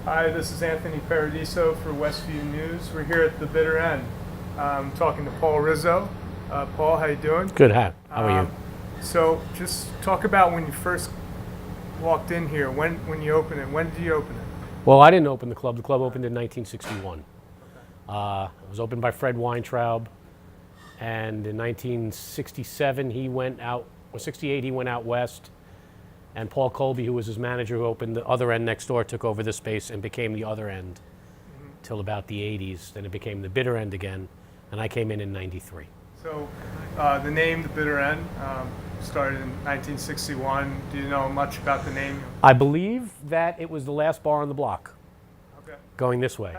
Hi, this is Anthony Paradiso for Westview News. We're here at the bitter end, talking to Paul Rizzo. Paul, how you doing? Good. How are you? So, just talk about when you first walked in here. When you opened it. When did you open it? Well, I didn't open the club. The club opened in 1961. It was opened by Fred Weintraub, and in 1967 he went out, or 68 he went out west, and Paul Colby, who was his manager, who opened the other end next door, took over this space and became the other end till about the 80s. Then it became the bitter end again, and I came in '93. So, the name, the bitter end, started in 1961. Do you know much about the name? I believe that it was the last bar on the block Okay. going this way.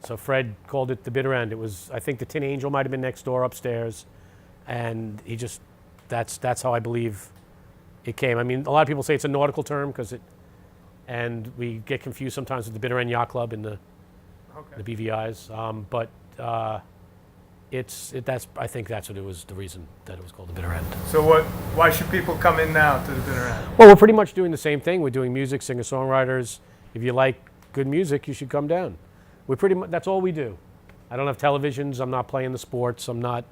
So Fred called it the bitter end. It was, I think the Tin Angel might have been next door upstairs, and he just, that's how I believe it came. I mean, a lot of people say it's a nautical term and we get confused sometimes with the Bitter End Yacht Club and the BVI's, but I think that's what it was, the reason that it was called the bitter end. So, why should people come in now to the bitter end? Well, we're pretty much doing the same thing. We're doing music, singer-songwriters. If you like good music, you should come down. We're pretty much, that's all we do. I don't have televisions. I'm not playing the sports. I'm not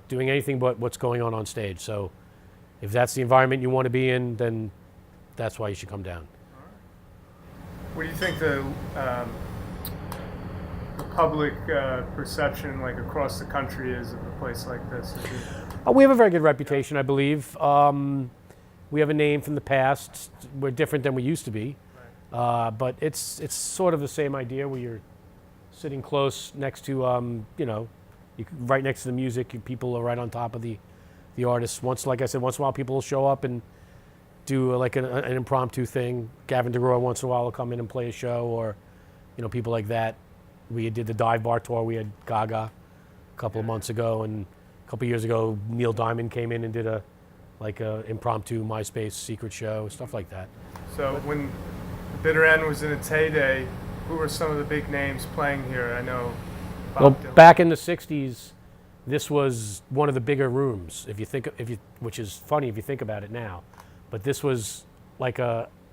doing anything but what's going on stage. So if that's the environment you want to be in, then that's why you should come down. What do you think the public perception, like across the country, is of a place like this? We have a very good reputation, I believe. We have a name from the past. We're different than we used to be, but it's sort of the same idea where you're sitting close next to, right next to the music. People are right on top of the artists. Like I said, once in a while people will show up and do like an impromptu thing. Gavin DeGraw once in a while will come in and play a show, or people like that. We did the dive bar tour. We had Gaga a couple of months ago, and a couple of years ago Neil Diamond came in and did a impromptu MySpace secret show, stuff like that. So when the bitter end was in its heyday, who were some of the big names playing here? I know Bob Dylan. Back in the 60s, this was one of the bigger rooms, which is funny if you think about it now. But this was like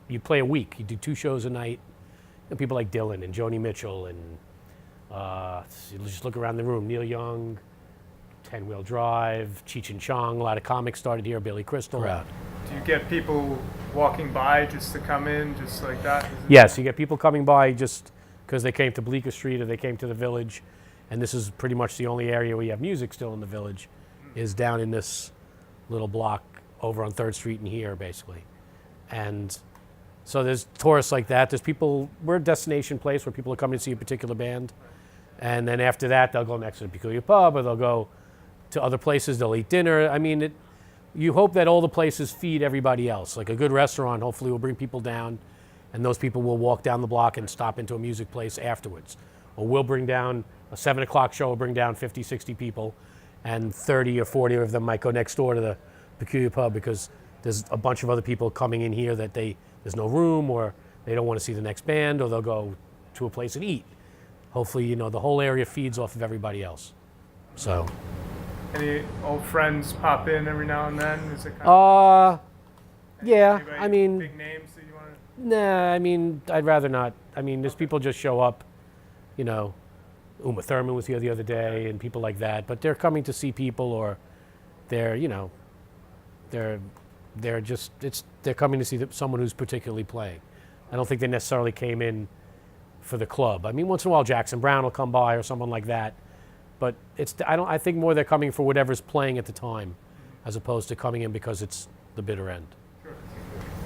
you play a week, you do 2 shows a night, and people like Dylan and Joni Mitchell, and you just look around the room, Neil Young, 10 Wheel Drive, Cheech and Chong, a lot of comics started here, Billy Crystal. Do you get people walking by just to come in, just like that? Yes, you get people coming by just because they came to Bleecker Street or they came to the Village, and this is pretty much the only area where you have music still in the Village, is down in this little block over on 3rd Street and here, basically. And so there's tourists like that. There's people, we're a destination place where people are coming to see a particular band. And then after that, they'll go next to the Peculiar Pub, or they'll go to other places, they'll eat dinner. I mean, you hope that all the places feed everybody else. Like a good restaurant, hopefully will bring people down, and those people will walk down the block and stop into a music place afterwards. Or we'll bring down, a 7 o'clock show will bring down 50, 60 people, and 30 or 40 of them might go next door to the Peculiar Pub because there's a bunch of other people coming in here that there's no room, or they don't want to see the next band, or they'll go to a place and eat. Hopefully, the whole area feeds off of everybody else. So. Any old friends pop in every now and then? Is it kind yeah. anybody, I mean, big names that you want to? Nah. I mean, I'd rather not. I mean, there's people just show up. Uma Thurman was here the other day, and people like that. But they're coming to see people, or they're coming to see someone who's particularly playing. I don't think they necessarily came in for the club. I mean, once in a while Jackson Browne will come by or someone like that, but I think more they're coming for whatever's playing at the time, as opposed to coming in because it's the bitter end. Sure.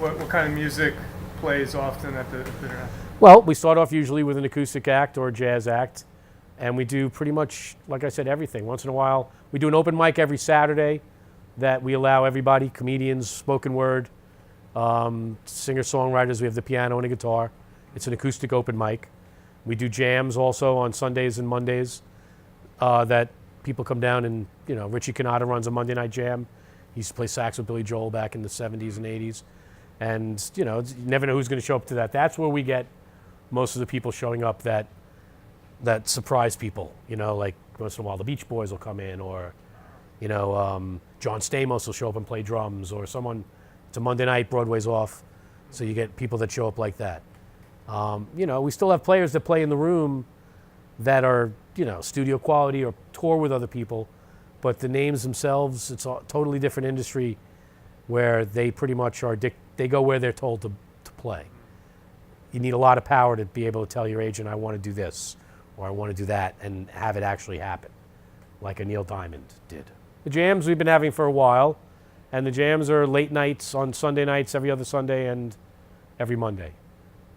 What kind of music plays often at the bitter end? Well, we start off usually with an acoustic act or a jazz act, and we do pretty much, like I said, everything. Once in a while, we do an open mic every Saturday that we allow everybody, comedians, spoken word, singer-songwriters. We have the piano and a guitar. It's an acoustic open mic. We do jams also on Sundays and Mondays that people come down and, Richie Cannata runs a Monday night jam. He used to play sax with Billy Joel back in the 70s and 80s. And, you never know who's going to show up to that. That's where we get most of the people showing up that surprise people. Like once in a while the Beach Boys will come in, or, John Stamos will show up and play drums, or someone, it's a Monday night, Broadway's off. So you get people that show up like that. We still have players that play in the room that are, studio quality or tour with other people, but the names themselves, it's a totally different industry where they pretty much they go where they're told to play. You need a lot of power to be able to tell your agent, I want to do this, or I want to do that, and have it actually happen, like a Neil Diamond did. The jams we've been having for a while, and the jams are late nights on Sunday nights, every other Sunday, and every Monday.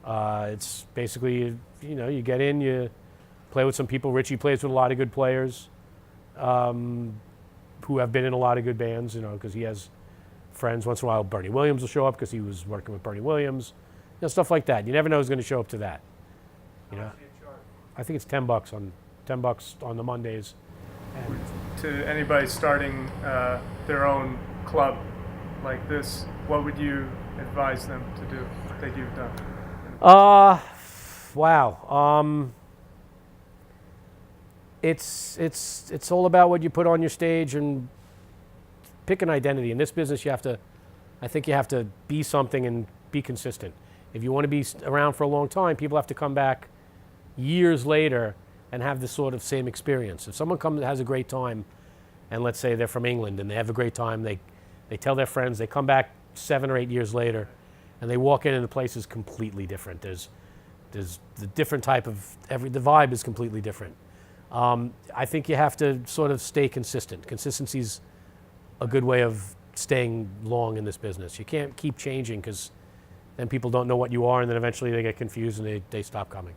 It's basically, you get in, you play with some people. Richie plays with a lot of good players who have been in a lot of good bands, because he has friends. Once in a while, Bernie Williams will show up because he was working with Bernie Williams. Stuff like that. You never know who's going to show up to that. I think it's $10 on the Mondays. And To anybody starting their own club like this, what would you advise them to do that you've done? Wow. It's all about what you put on your stage, and pick an identity. In this business, I think you have to be something and be consistent. If you want to be around for a long time, people have to come back years later and have the sort of same experience. If someone has a great time, and let's say they're from England and they have a great time, they tell their friends, they come back 7 or 8 years later, and they walk in and the place is completely different. There's the different type of, the vibe is completely different. I think you have to sort of stay consistent. Consistency's a good way of staying long in this business. You can't keep changing, because then people don't know what you are, and then eventually they get confused and they stop coming.